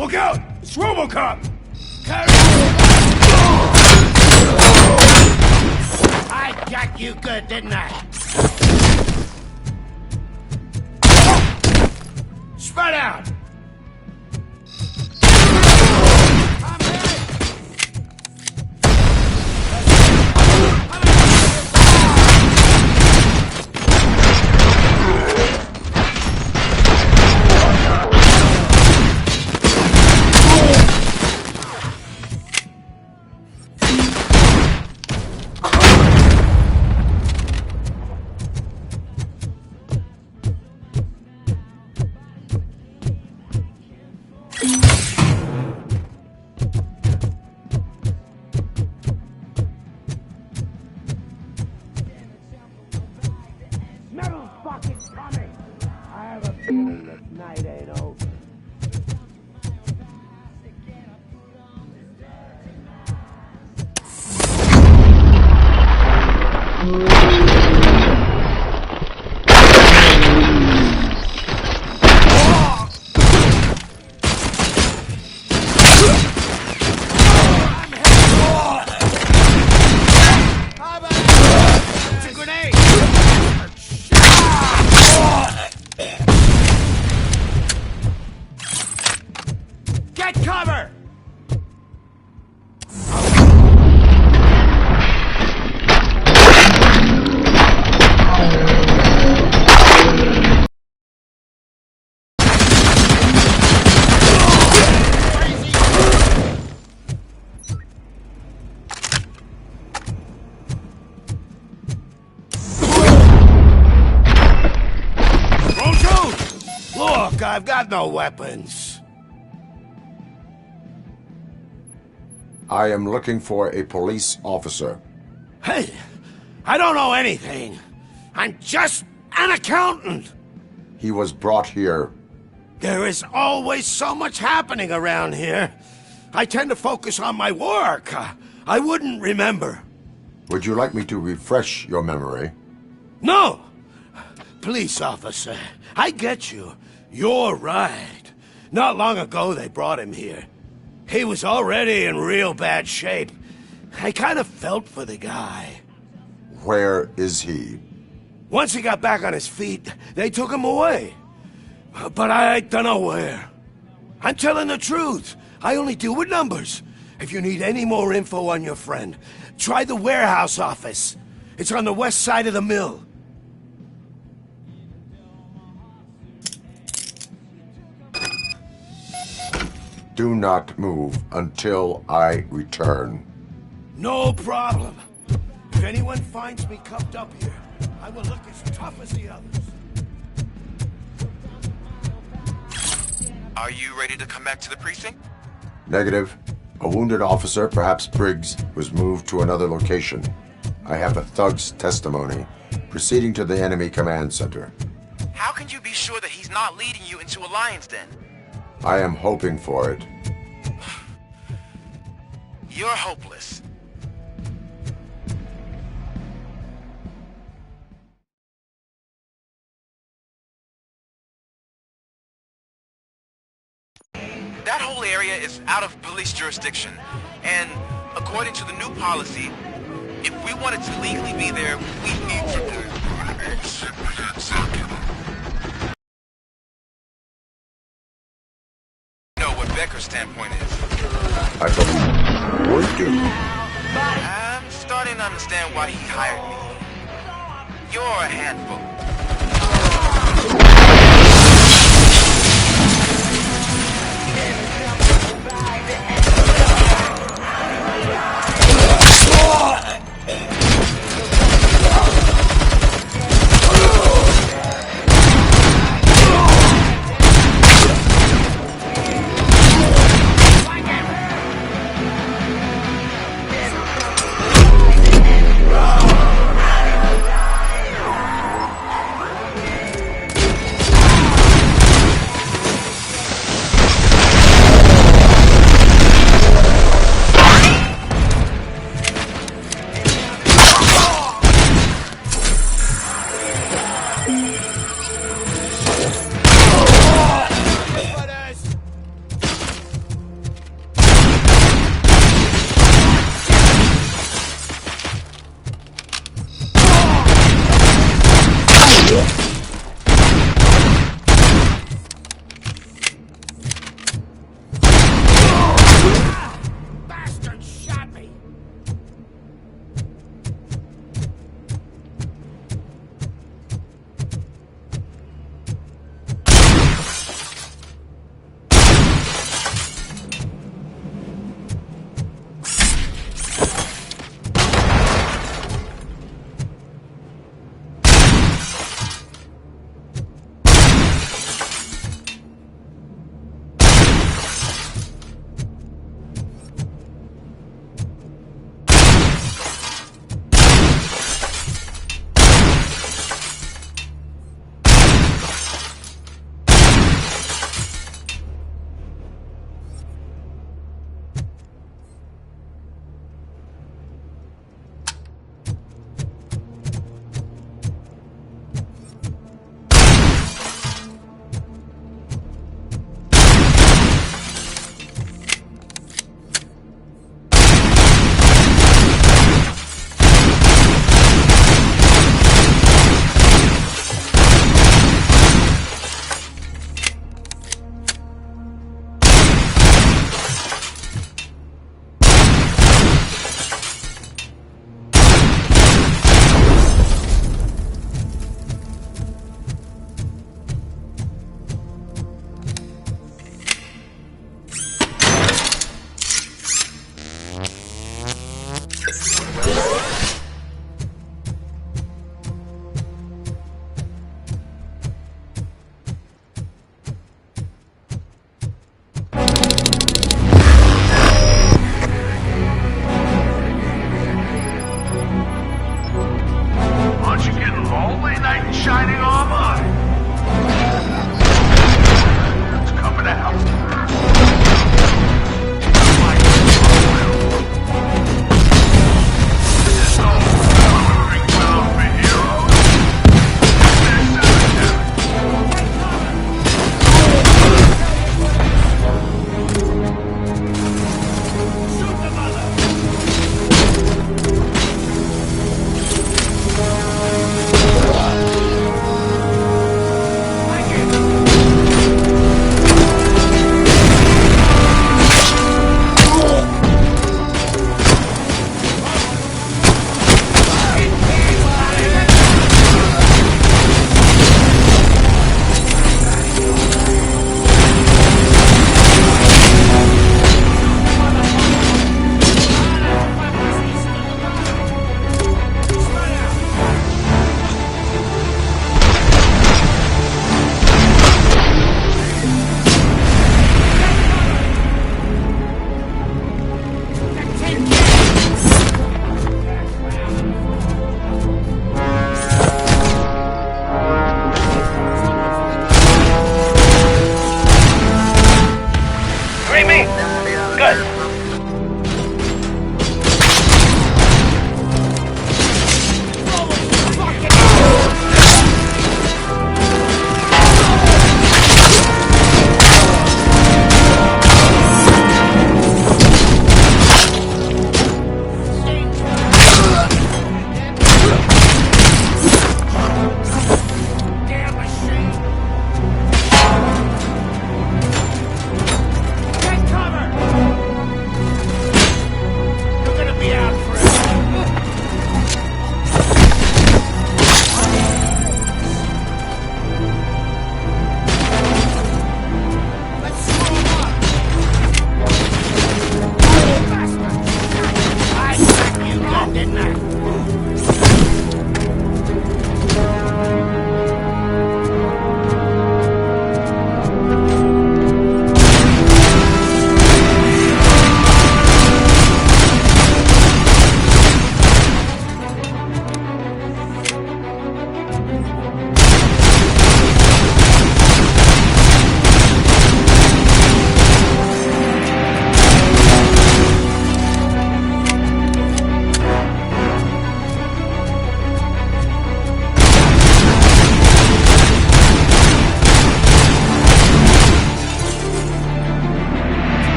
Look out! It's RoboCop! I got you good, didn't I? Spread out! I've got no weapons. I am looking for a police officer. Hey, I don't know anything. I'm just an accountant. He was brought here. There is always so much happening around here. I tend to focus on my work. I wouldn't remember. Would you like me to refresh your memory? No! Police officer, I get you. You're right. Not long ago they brought him here. He was already in real bad shape. I kind of felt for the guy. Where is he? Once he got back on his feet, they took him away. But I don't know where. I'm telling the truth. I only deal with numbers. If you need any more info on your friend, try the warehouse office. It's on the west side of the mill. Do not move until I return. No problem. If anyone finds me cuffed up here, I will look as tough as the others. Are you ready to come back to the precinct? Negative. A wounded officer, perhaps Briggs, was moved to another location. I have a thug's testimony, proceeding to the enemy command center. How can you be sure that he's not leading you into a lion's den? I am hoping for it. You're hopeless. That whole area is out of police jurisdiction, and according to the new policy, if we wanted to legally be there, we need to do it. Know what Becker's standpoint is. I believe we do. I'm starting to understand why he hired me. You're a handful.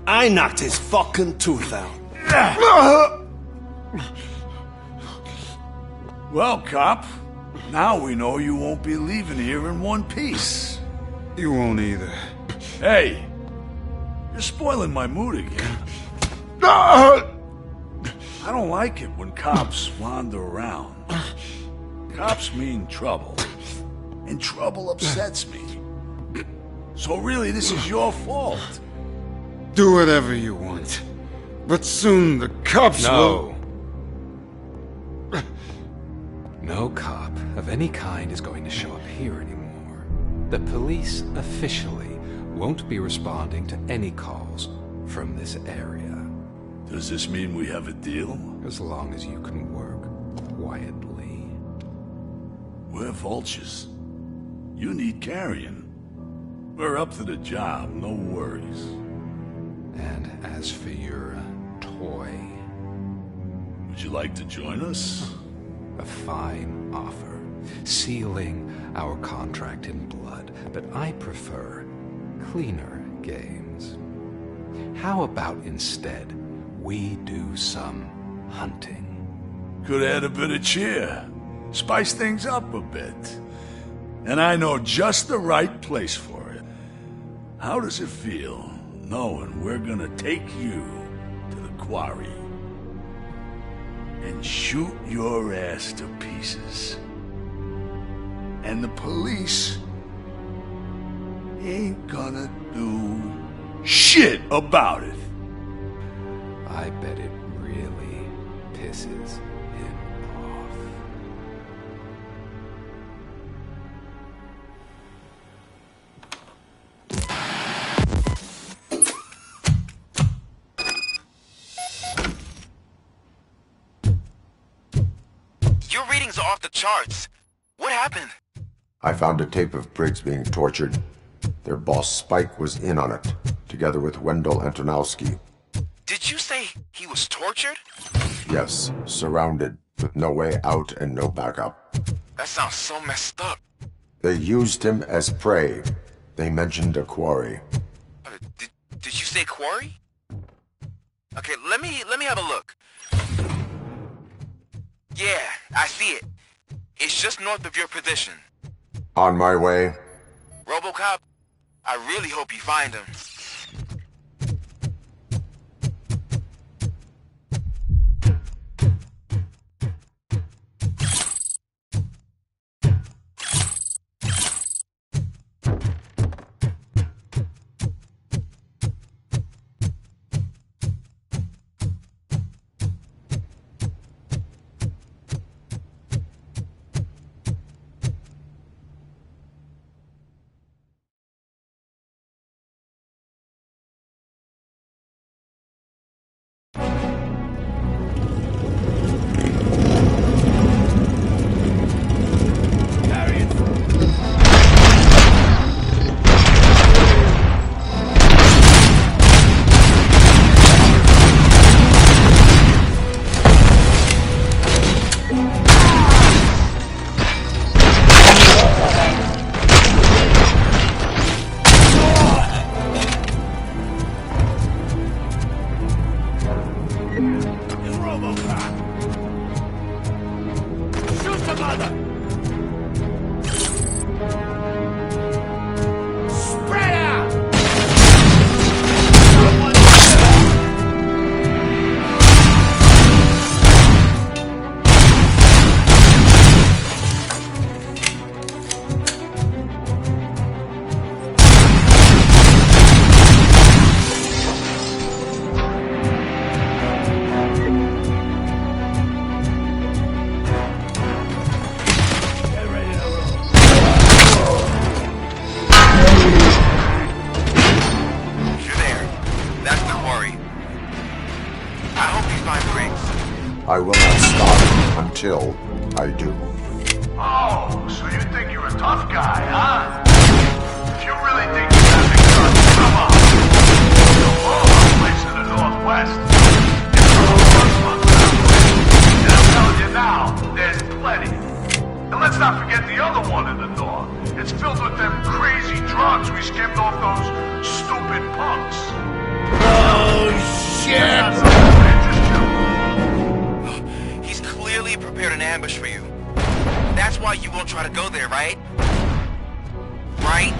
I knocked his fucking tooth out. Well, cop, now we know you won't be leaving here in one piece. You won't either. Hey, you're spoiling my mood again. I don't like it when cops wander around. Cops mean trouble, and trouble upsets me. So really, this is your fault. Do whatever you want. But soon the cops will... No cop of any kind is going to show up here anymore. The police officially won't be responding to any calls from this area. Does this mean we have a deal? As long as you can work quietly. We're vultures. You need carrying. We're up to the job, no worries. And as for your toy... Would you like to join us? A fine offer, sealing our contract in blood, but I prefer cleaner games. How about instead we do some hunting? Could add a bit of cheer, spice things up a bit. And I know just the right place for it. How does it feel knowing we're gonna take you to the quarry and shoot your ass to pieces? And the police ain't gonna do shit about it. I bet it really pisses him off. Your readings are off the charts. What happened? I found a tape of Briggs being tortured. Their boss Spike was in on it, together with Wendell Antonowski. Did you say he was tortured? Yes, surrounded, with no way out and no backup. That sounds so messed up. They used him as prey. They mentioned a quarry. Did you say quarry? Okay, let me have a look. Yeah, I see it. It's just north of your position. On my way. RoboCop, I really hope you find him. I will not stop until I do. Oh, so you think you're a tough guy, huh? If you really think you have me done, come on. You'll blow up a place in the Northwest. It's all 1 month out. And ambush for you. That's why you won't try to go there, right? Right?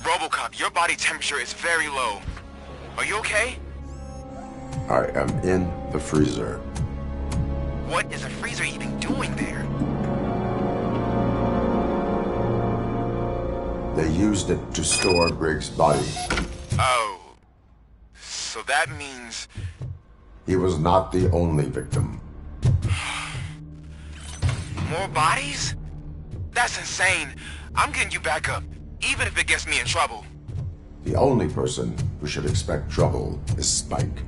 RoboCop, your body temperature is very low. Are you okay? I am in the freezer. What is a freezer even doing there? They used it to store Briggs' body. Oh. So that means... He was not the only victim. More bodies? That's insane. I'm getting you back up, even if it gets me in trouble. The only person who should expect trouble is Spike.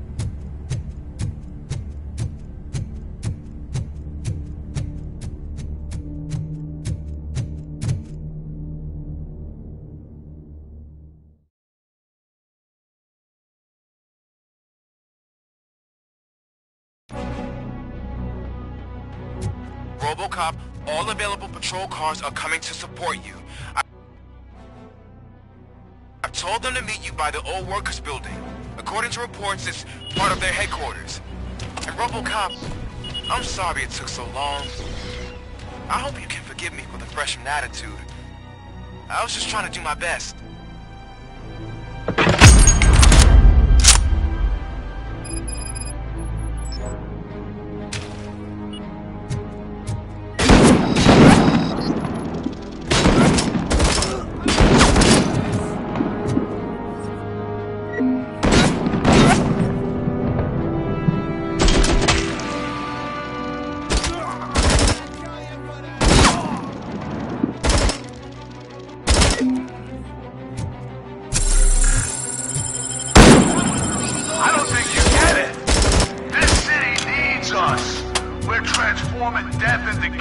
RoboCop, all available patrol cars are coming to support you. I told them to meet you by the old workers building. According to reports, it's part of their headquarters. And RoboCop, I'm sorry it took so long. I hope you can forgive me for the freshman attitude. I was just trying to do my best.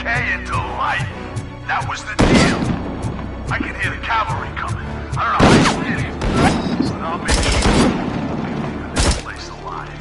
decay into life. That was the deal. I can hear the cavalry coming. I don't know how you did it, but I'll make sure we leave this place alive.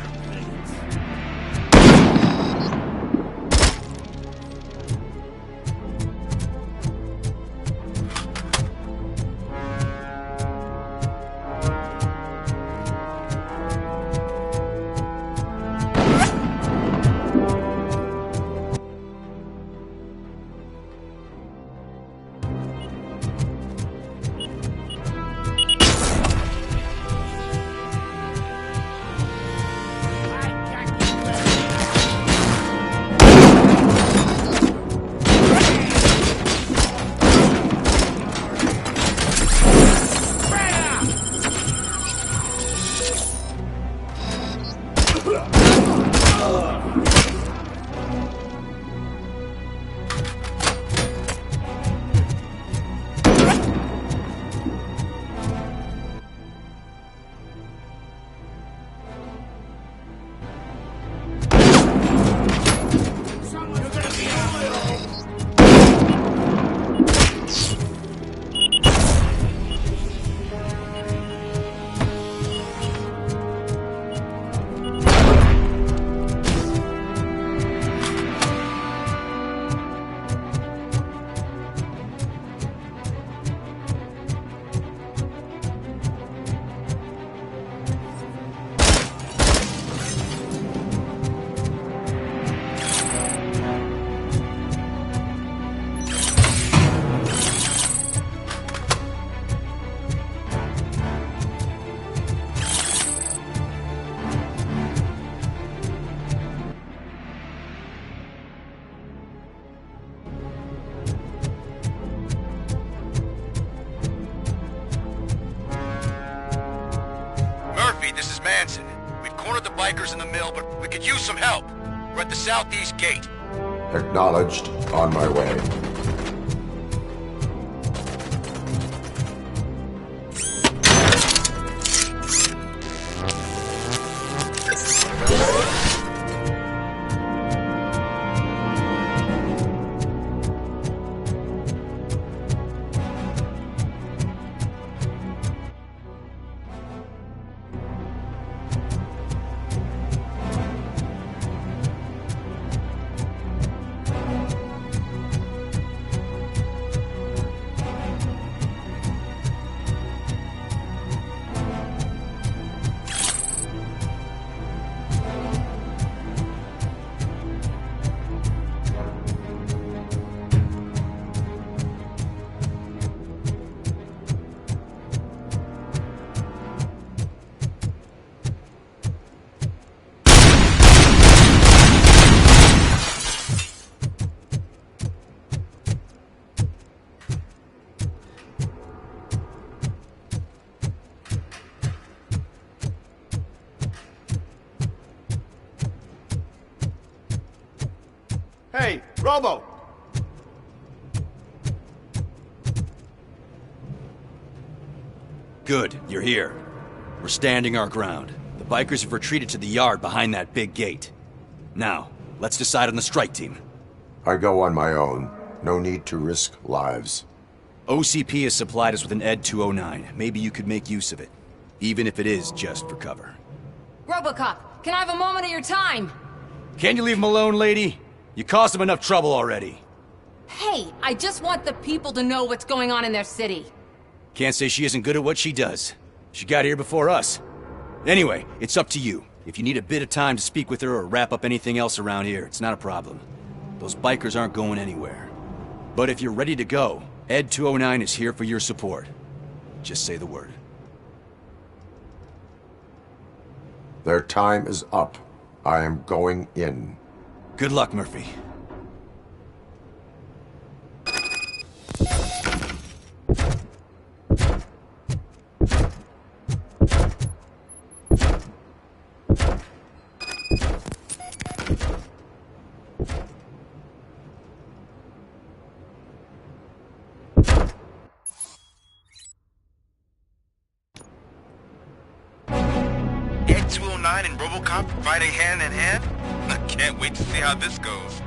We've cornered the bikers in the mill, but we could use some help. We're at the southeast gate. Acknowledged. On my way. Hey, Robo! Good, you're here. We're standing our ground. The bikers have retreated to the yard behind that big gate. Now, let's decide on the strike team. I go on my own. No need to risk lives. OCP has supplied us with an ED 209. Maybe you could make use of it. Even if it is just for cover. RoboCop, can I have a moment of your time? Can you leave him alone, lady? You caused him enough trouble already. Hey, I just want the people to know what's going on in their city. Can't say she isn't good at what she does. She got here before us. Anyway, it's up to you. If you need a bit of time to speak with her or wrap up anything else around here, it's not a problem. Those bikers aren't going anywhere. But if you're ready to go, ED 209 is here for your support. Just say the word. Their time is up. I am going in. Good luck, Murphy. Ed 209 and RoboCop fighting hand in hand? I can't wait to see how this goes.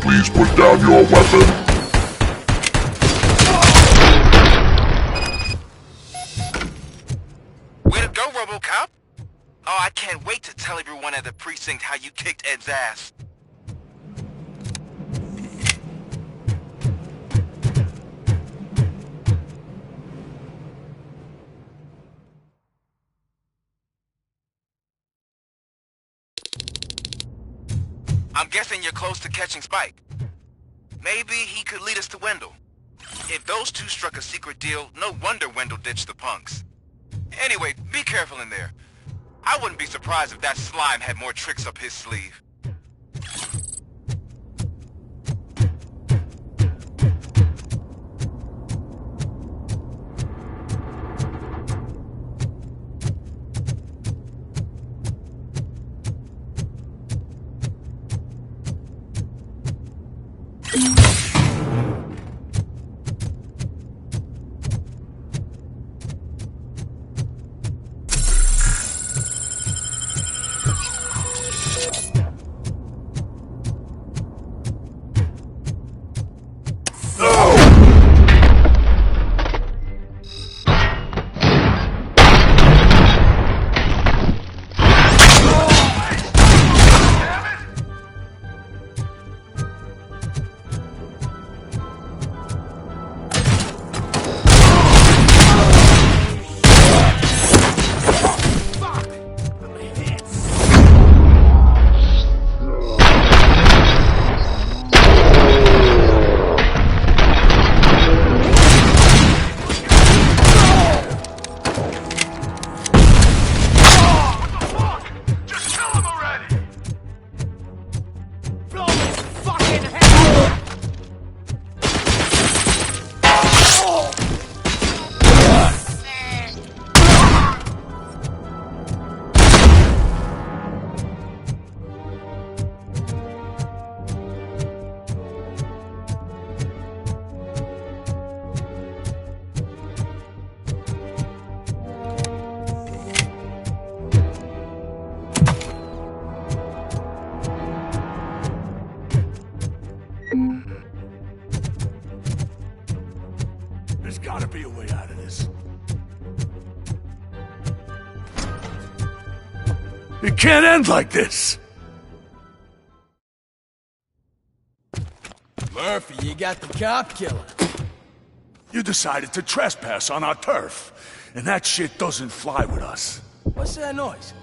Please put down your weapon. Way to go, RoboCop! Oh, I can't wait to tell everyone at the precinct how you kicked Ed's ass. I'm guessing you're close to catching Spike. Maybe he could lead us to Wendell. If those two struck a secret deal, no wonder Wendell ditched the punks. Anyway, be careful in there. I wouldn't be surprised if that slime had more tricks up his sleeve. It can't end like this. Murphy, you got the cop killer. You decided to trespass on our turf, and that shit doesn't fly with us. What's that noise?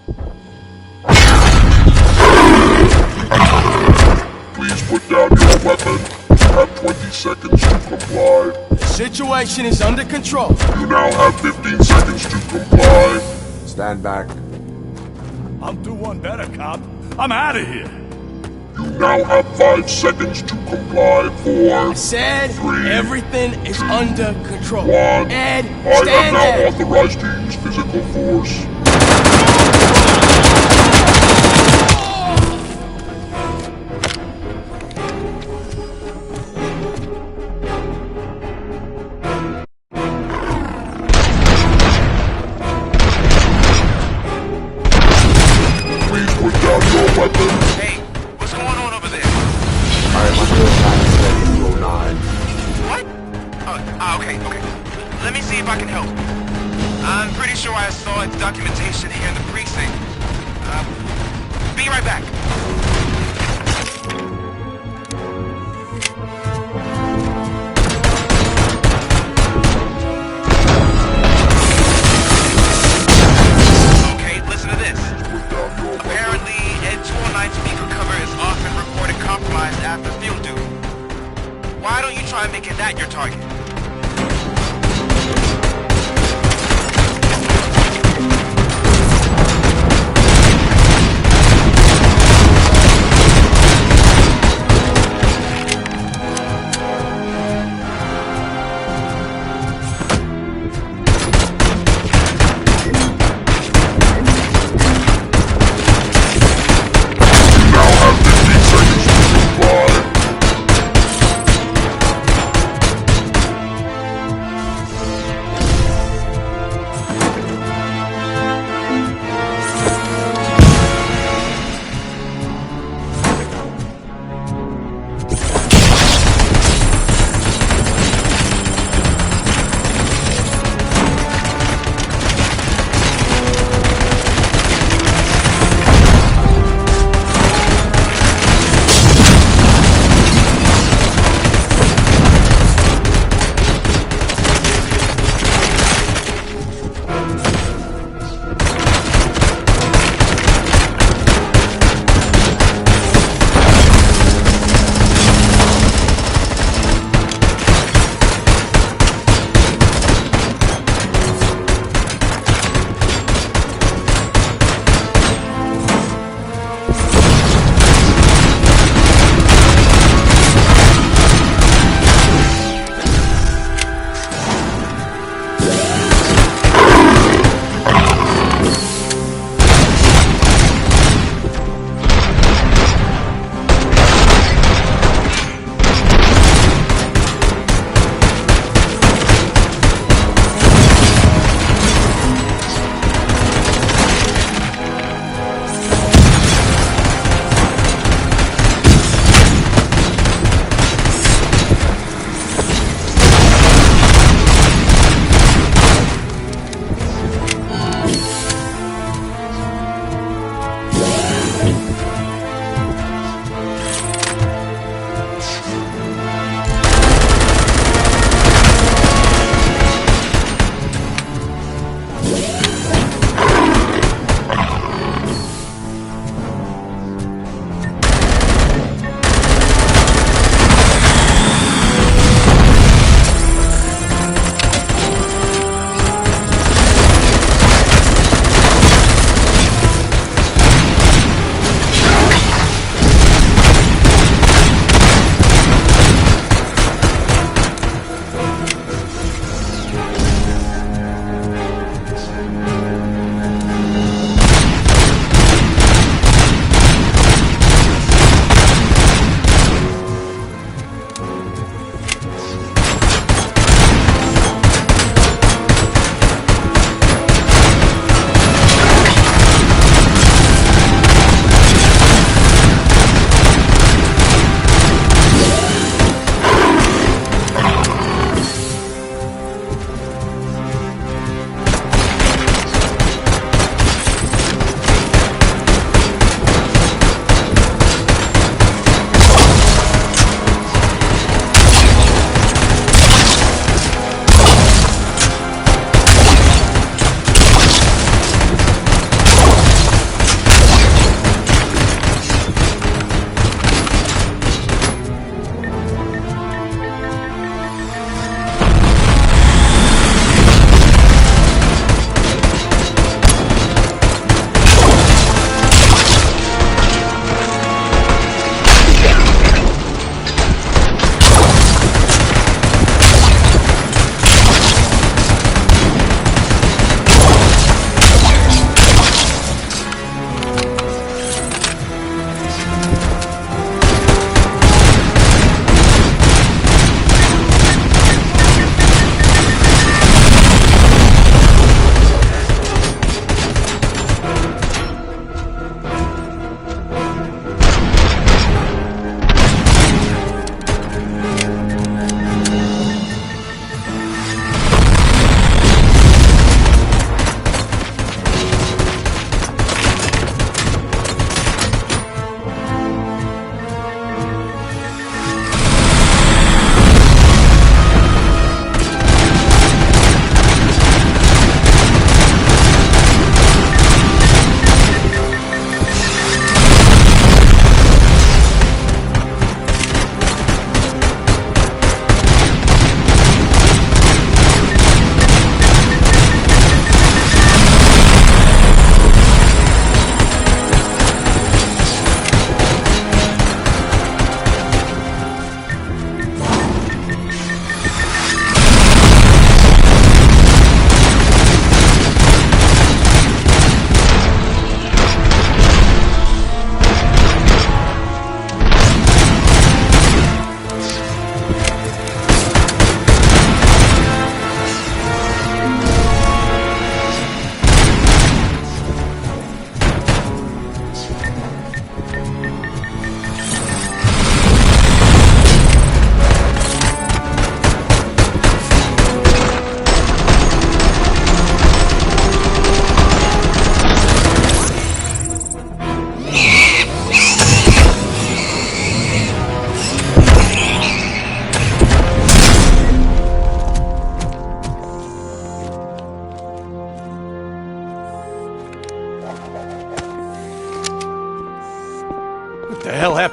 Please put down your weapon. You have 20 seconds to comply. The situation is under control. You now have 15 seconds to comply. Stand back. I'll do one better, cop. I'm out of here. You now have 5 seconds to comply. 4, I said 3, everything is under control. 1. Ed, I stand am now there. authorized to use physical force. Please put down your weapon. Hey, what's going on over there? I am under attack, Second 09. What? Okay. Let me see if I can help. I'm pretty sure I saw its documentation here in the precinct. Be right back. Okay, listen to this. Apparently, Ed 209 speaker cover is often reported compromised after field duty. Why don't you try making that your target?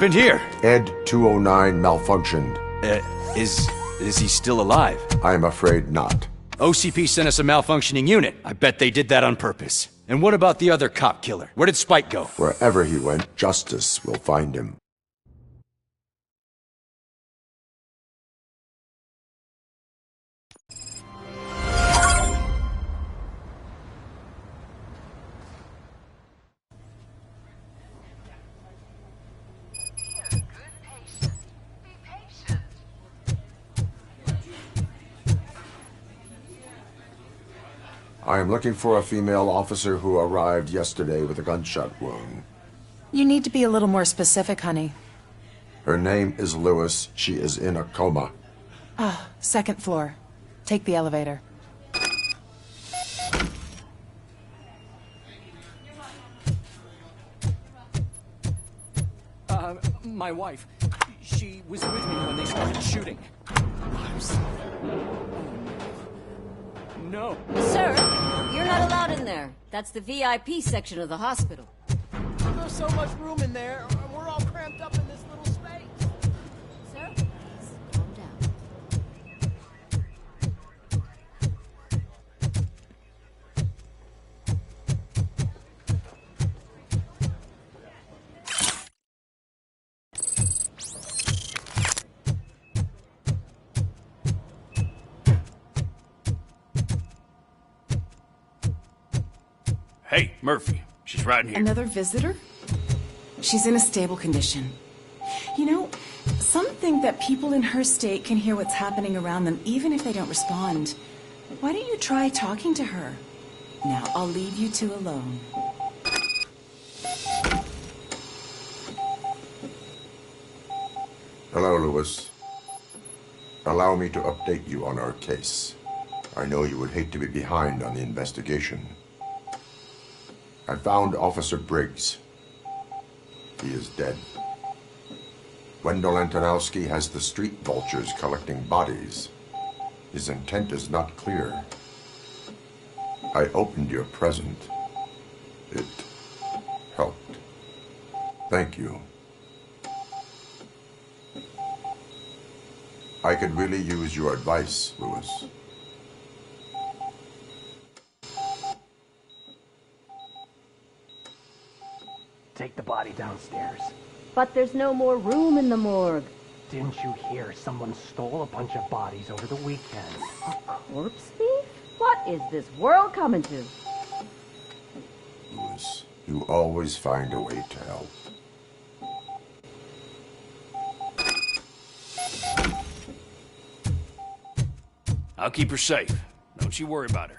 happened here? Ed 209 malfunctioned. Is he still alive? I am afraid not. OCP sent us a malfunctioning unit. I bet they did that on purpose. And what about the other cop killer? Where did Spike go? Wherever he went, justice will find him. I am looking for a female officer who arrived yesterday with a gunshot wound. You need to be a little more specific, honey. Her name is Lewis. She is in a coma. Ah, second floor. Take the elevator. My wife. She was with me when they started shooting. I'm sorry. No. Sir, you're not allowed in there. That's the VIP section of the hospital. There's so much room in there. We're all cramped up in this little space. Sir, please, calm down. Hey, Murphy. She's right here. Another visitor? She's in a stable condition. You know, some think that people in her state can hear what's happening around them even if they don't respond. Why don't you try talking to her? Now, I'll leave you two alone. Hello, Lewis. Allow me to update you on our case. I know you would hate to be behind on the investigation. I found Officer Briggs. He is dead. Wendell Antonowski has the street vultures collecting bodies. His intent is not clear. I opened your present. It helped. Thank you. I could really use your advice, Lewis. Take the body downstairs. But there's no more room in the morgue. Didn't you hear someone stole a bunch of bodies over the weekend? A corpse thief? What is this world coming to? Lewis, you always find a way to help. I'll keep her safe. Don't you worry about her.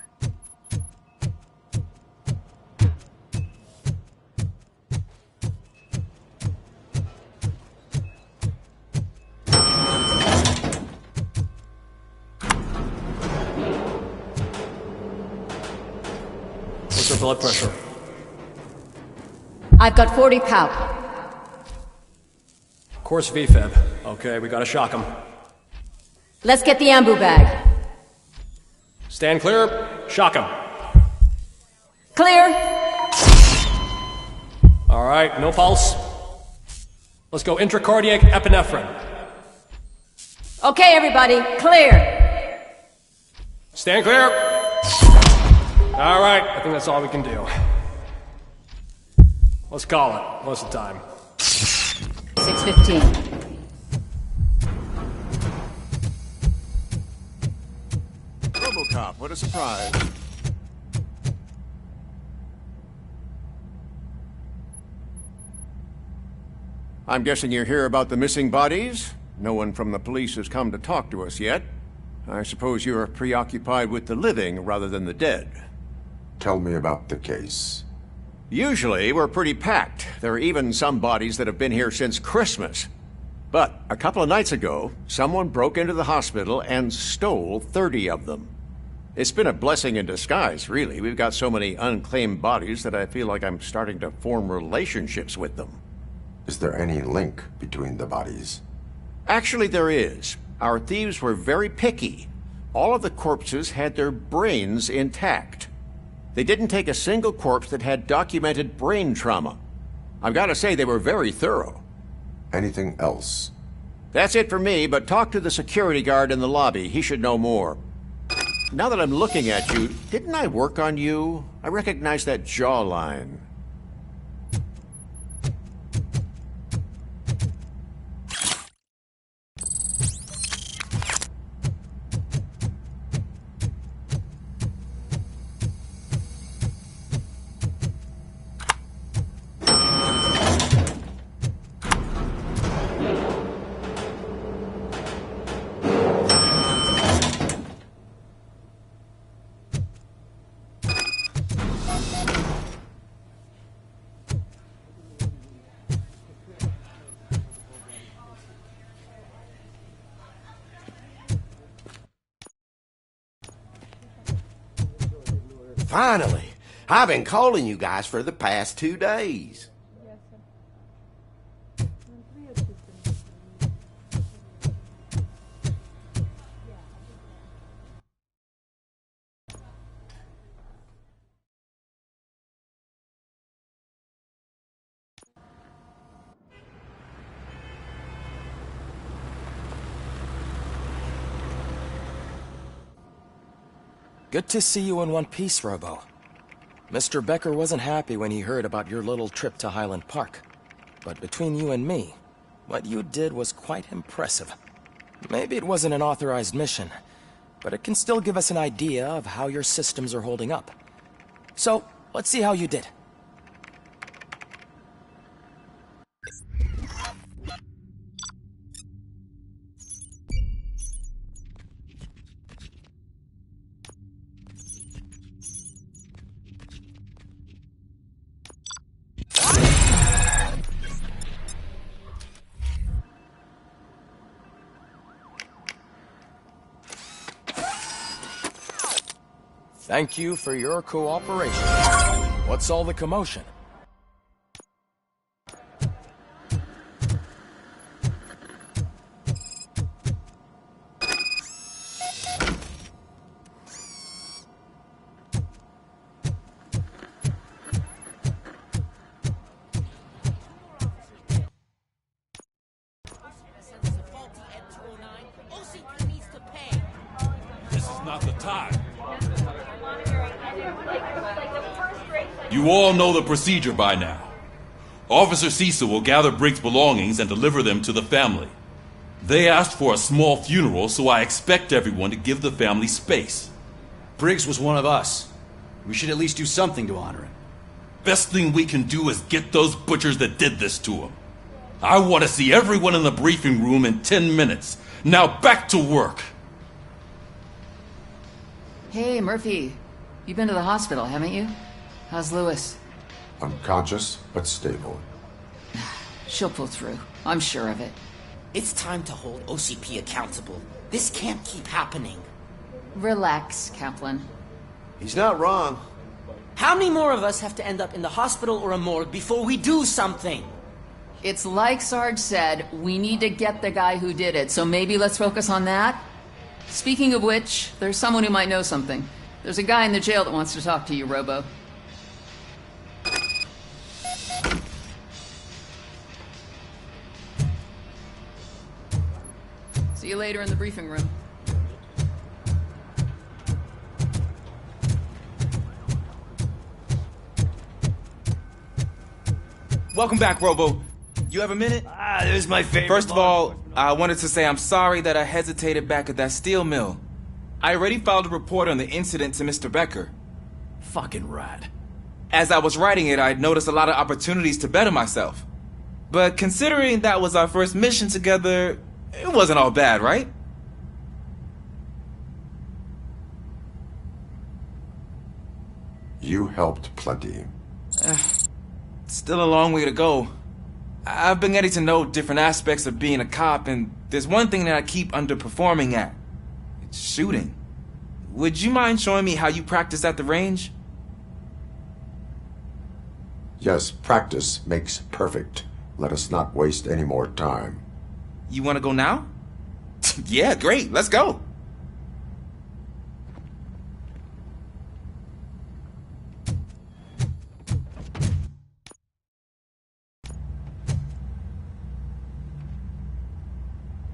What's her blood pressure? I've got 40 pout. Course VFib. Okay, we gotta shock him. Let's get the ambu bag. Stand clear. Shock him. Clear. All right, no pulse. Let's go intracardiac epinephrine. Okay, everybody, clear. Stand clear. All right, I think that's all we can do. Let's call it. What's the time? 6:15. RoboCop, what a surprise. I'm guessing you're here about the missing bodies? No one from the police has come to talk to us yet. I suppose you're preoccupied with the living rather than the dead. Tell me about the case. Usually, we're pretty packed. There are even some bodies that have been here since Christmas. But a couple of nights ago, someone broke into the hospital and stole 30 of them. It's been a blessing in disguise, really. We've got so many unclaimed bodies that I feel like I'm starting to form relationships with them. Is there any link between the bodies? Actually, there is. Our thieves were very picky. All of the corpses had their brains intact. They didn't take a single corpse that had documented brain trauma. I've got to say, they were very thorough. Anything else? That's it for me, but talk to the security guard in the lobby. He should know more. Now that I'm looking at you, didn't I work on you? I recognize that jawline. Finally! I've been calling you guys for the past 2 days. Good to see you in one piece, Robo. Mr. Becker wasn't happy when he heard about your little trip to Highland Park. But between you and me, what you did was quite impressive. Maybe it wasn't an authorized mission, but it can still give us an idea of how your systems are holding up. So, let's see how you did. Thank you for your cooperation. What's all the commotion? This is not the time. You all know the procedure by now. Officer Cecil will gather Briggs' belongings and deliver them to the family. They asked for a small funeral, so I expect everyone to give the family space. Briggs was one of us. We should at least do something to honor him. Best thing we can do is get those butchers that did this to him. I want to see everyone in the briefing room in 10 minutes. Now back to work. Hey, Murphy. You've been to the hospital, haven't you? How's Lewis? Unconscious, but stable. She'll pull through. I'm sure of it. It's time to hold OCP accountable. This can't keep happening. Relax, Kaplan. He's not wrong. How many more of us have to end up in the hospital or a morgue before we do something? It's like Sarge said, we need to get the guy who did it, so maybe let's focus on that? Speaking of which, there's someone who might know something. There's a guy in the jail that wants to talk to you, Robo. See you later in the briefing room. Welcome back, Robo. You have a minute? This is my favorite. First of all, I wanted to say I'm sorry that I hesitated back at that steel mill. I already filed a report on the incident to Mr. Becker. Fucking rat. As I was writing it, I'd noticed a lot of opportunities to better myself. But considering that was our first mission together, it wasn't all bad, right? You helped plenty. Still a long way to go. I've been getting to know different aspects of being a cop, and there's one thing that I keep underperforming at. It's shooting. Would you mind showing me how you practice at the range? Yes, practice makes perfect. Let us not waste any more time. You want to go now? Yeah, great. Let's go.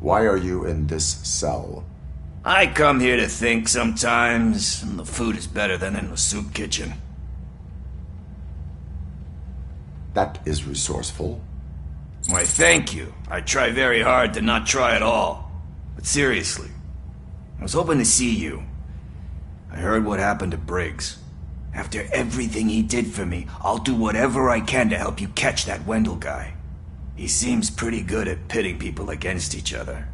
Why are you in this cell? I come here to think sometimes, and the food is better than in the soup kitchen. That is resourceful. Why, thank you. I try very hard to not try at all. But seriously, I was hoping to see you. I heard what happened to Briggs. After everything he did for me, I'll do whatever I can to help you catch that Wendell guy. He seems pretty good at pitting people against each other.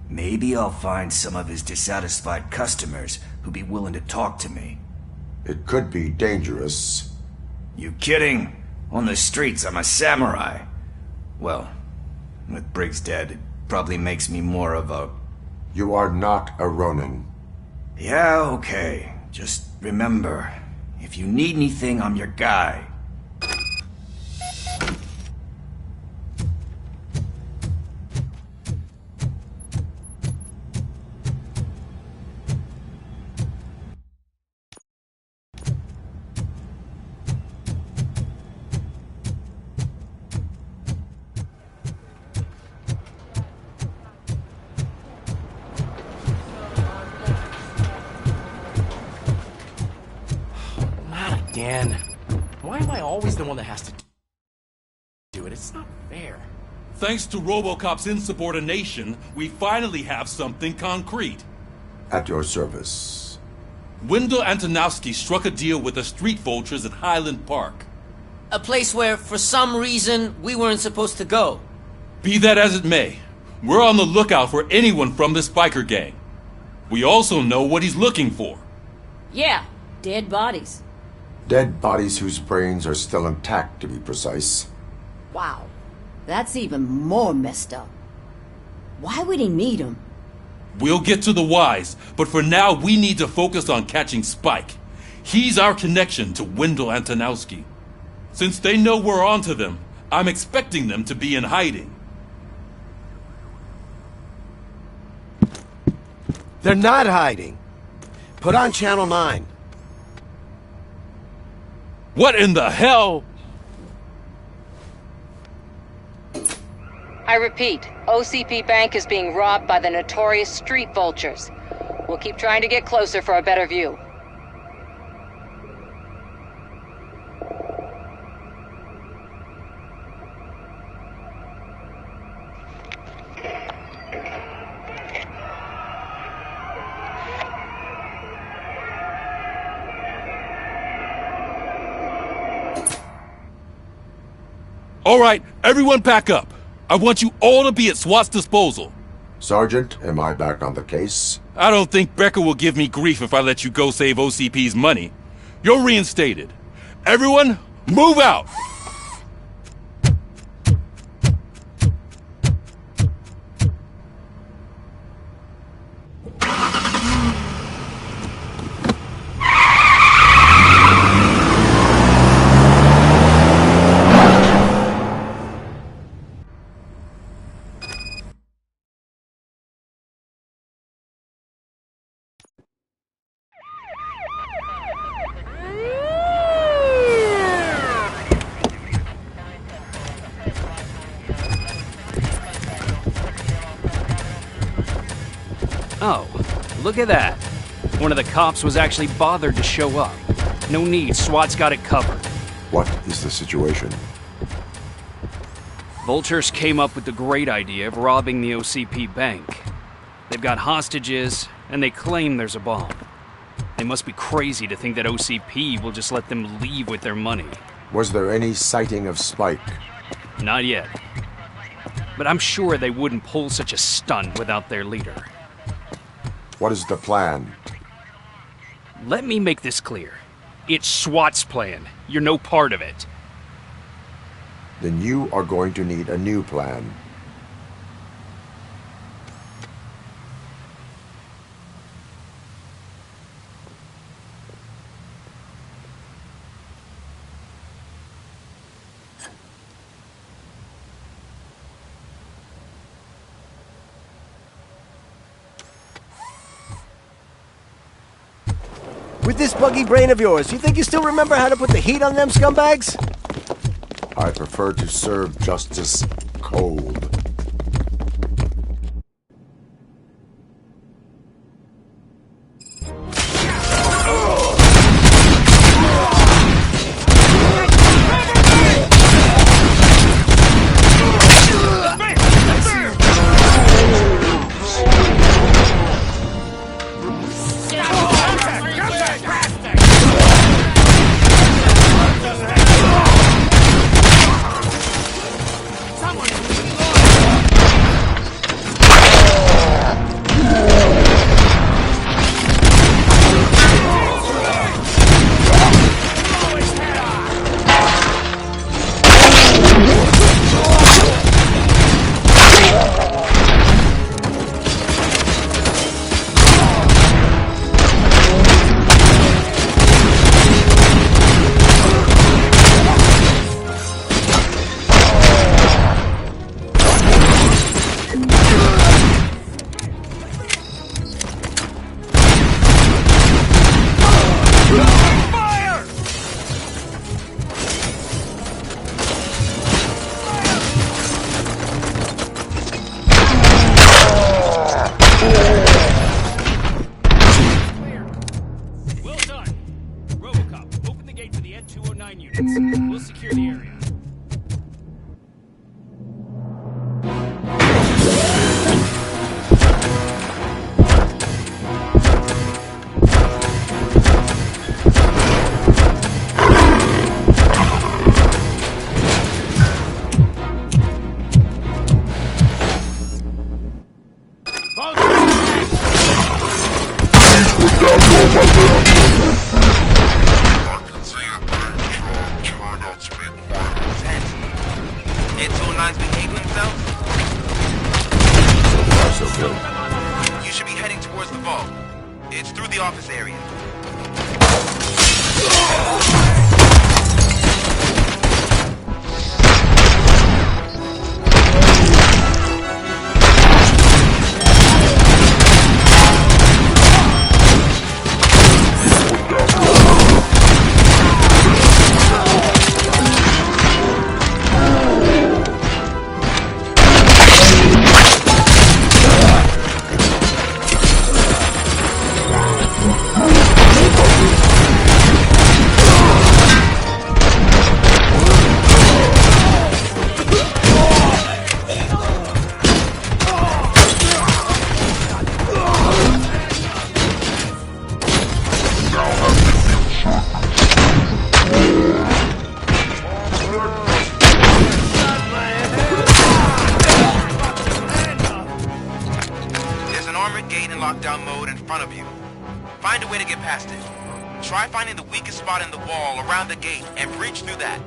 Maybe I'll find some of his dissatisfied customers who'd be willing to talk to me. It could be dangerous. You kidding? On the streets, I'm a samurai. Well, with Briggs dead, it probably makes me more of a... You are not a Ronin. Yeah, okay. Just remember, if you need anything, I'm your guy. Dan, why am I always the one that has to do it? It's not fair. Thanks to RoboCop's insubordination, we finally have something concrete. At your service. Wendell Antonowski struck a deal with the street vultures at Highland Park. A place where, for some reason, we weren't supposed to go. Be that as it may, we're on the lookout for anyone from this biker gang. We also know what he's looking for. Yeah, dead bodies. Dead bodies whose brains are still intact, to be precise. Wow, that's even more messed up. Why would he need them? We'll get to the whys, but for now we need to focus on catching Spike. He's our connection to Wendell Antonowski. Since they know we're onto them, I'm expecting them to be in hiding. They're not hiding. Put on Channel 9. What in the hell? I repeat, OCP Bank is being robbed by the notorious street vultures. We'll keep trying to get closer for a better view. All right, everyone pack up. I want you all to be at SWAT's disposal. Sergeant, am I back on the case? I don't think Becker will give me grief if I let you go save OCP's money. You're reinstated. Everyone, move out! Oh, look at that. One of the cops was actually bothered to show up. No need, SWAT's got it covered. What is the situation? Vultures came up with the great idea of robbing the OCP bank. They've got hostages, and they claim there's a bomb. They must be crazy to think that OCP will just let them leave with their money. Was there any sighting of Spike? Not yet. But I'm sure they wouldn't pull such a stunt without their leader. What is the plan? Let me make this clear. It's SWAT's plan. You're no part of it. Then you are going to need a new plan. With this buggy brain of yours, you think you still remember how to put the heat on them scumbags? I prefer to serve justice cold. You should be heading towards the vault. It's through the office area. lockdown mode in front of you. Find a way to get past it. Try finding the weakest spot in the wall around the gate and breach through that.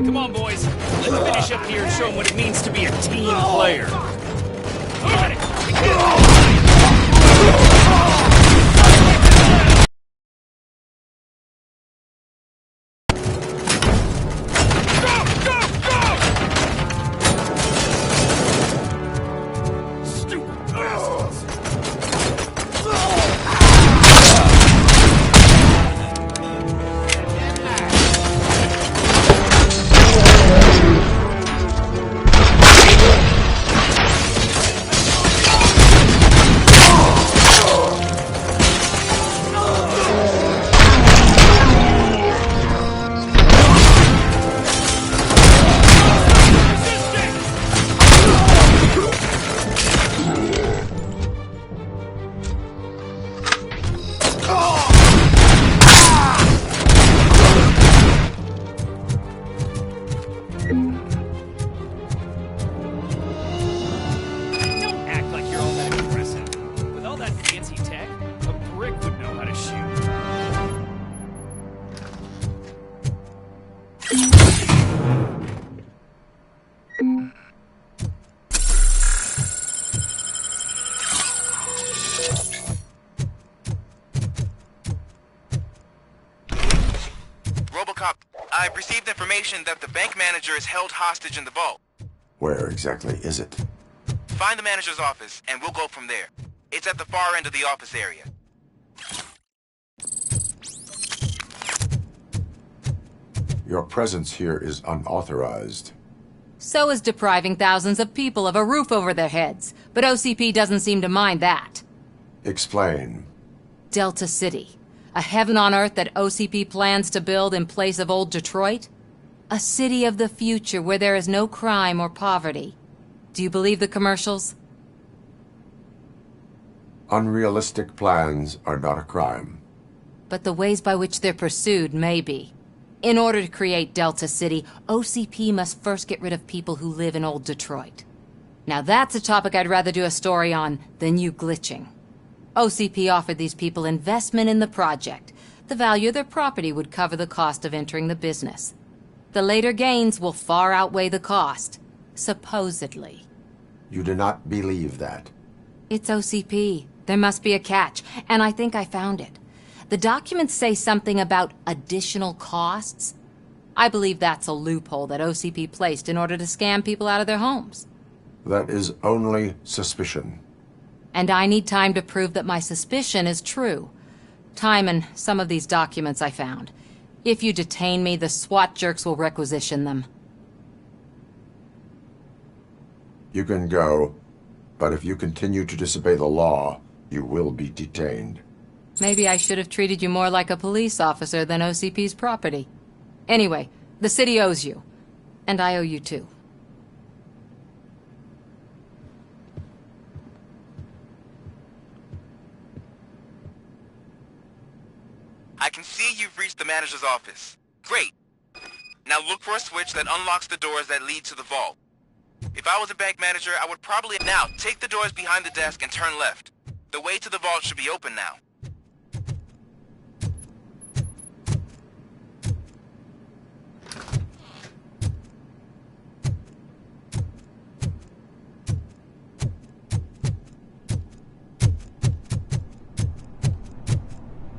Come on, boys. Let's finish up here and show them what it means to be a team player. Got it. RoboCop, I've received information that the bank manager is held hostage in the vault. Where exactly is it? Find the manager's office, and we'll go from there. It's at the far end of the office area. Your presence here is unauthorized. So is depriving thousands of people of a roof over their heads. But OCP doesn't seem to mind that. Explain. Delta City. A heaven on earth that OCP plans to build in place of old Detroit? A city of the future where there is no crime or poverty. Do you believe the commercials? Unrealistic plans are not a crime. But the ways by which they're pursued may be. In order to create Delta City, OCP must first get rid of people who live in old Detroit. Now that's a topic I'd rather do a story on than you glitching. OCP offered these people investment in the project. The value of their property would cover the cost of entering the business. The later gains will far outweigh the cost. Supposedly. You do not believe that. It's OCP. There must be a catch, and I think I found it. The documents say something about additional costs. I believe that's a loophole that OCP placed in order to scam people out of their homes. That is only suspicion. And I need time to prove that my suspicion is true. Time and some of these documents I found. If you detain me, the SWAT jerks will requisition them. You can go. But if you continue to disobey the law, you will be detained. Maybe I should have treated you more like a police officer than OCP's property. Anyway, the city owes you. And I owe you too. I can see you've reached the manager's office. Great. Now look for a switch that unlocks the doors that lead to the vault. If I was a bank manager, I would probably... Now, take the doors behind the desk and turn left. The way to the vault should be open now.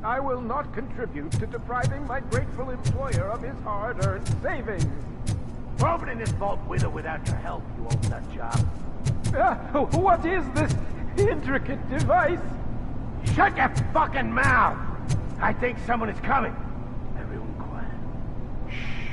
I will not contribute to depriving my grateful employer of his hard-earned savings. We're opening this vault with or without your help, you old nut job. What is this intricate device? Shut your fucking mouth! I think someone is coming. Everyone quiet. Shh.